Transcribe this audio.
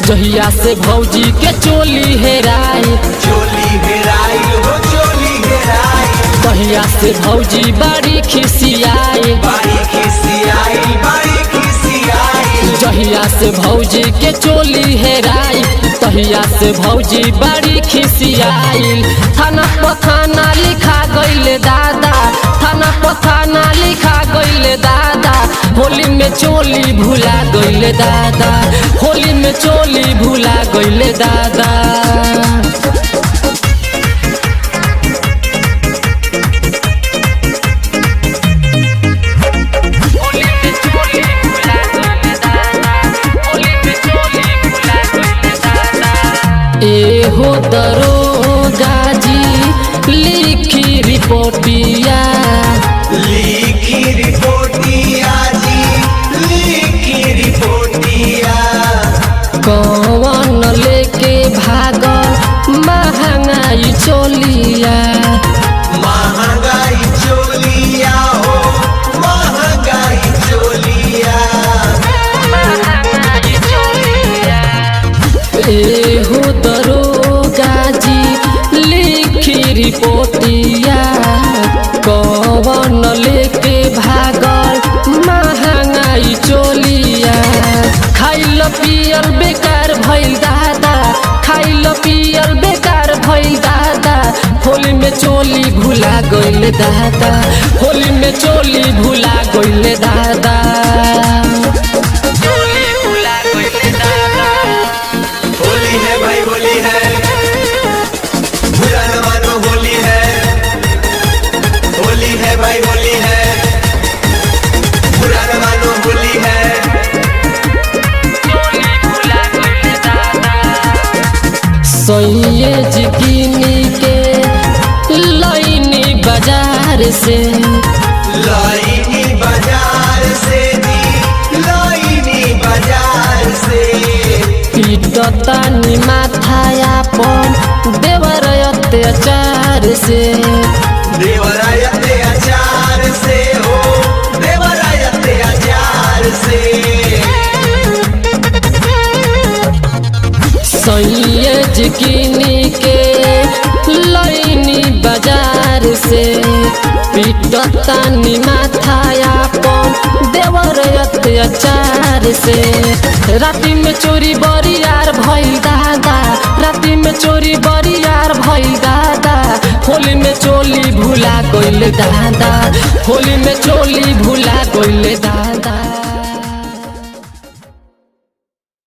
जहिया से भौजी के चोली हेराई, तहिया से भौजी बड़ी खिसियाई। जहिया से भौजी के चोली हेराई, तहिया से भौजी बड़ी खिसियाई। थाना पथाना लिखा गइले दादा, थाना पथाना लिखा गइले दादा। होली में चोली भुला गइले दादा, होली में चोली भुला गइले दादा। एहो दरोगा जी लिखी रिपोर्टिया, कौन लेके भाग महंगाई चोलिया। एहो दरोगा जी लिखी रिपोर्टिया, कौन लेके भागल महंगाई चोलिया। खाइल पियल बेकार भइल दादा, खाइल पियल बेकार भइल दादा। होली में चोली भुला गइले दादा, होली में चोली भुला गइले दादा। सैयद गिनी के लाइनी बाजार से, पीटतानी माथाया पर देवर अत्याचार से। सैयद गिनी के लाइनी बाजार से, पीटतानी माथाया पर देवर अत्याचार से। राती में चोरी बरियार भइल दादा, राती में चोरी बरियार भइल दादा। होली में चोली भुला गइले दादा, होली में चोली भुला गइले दादा।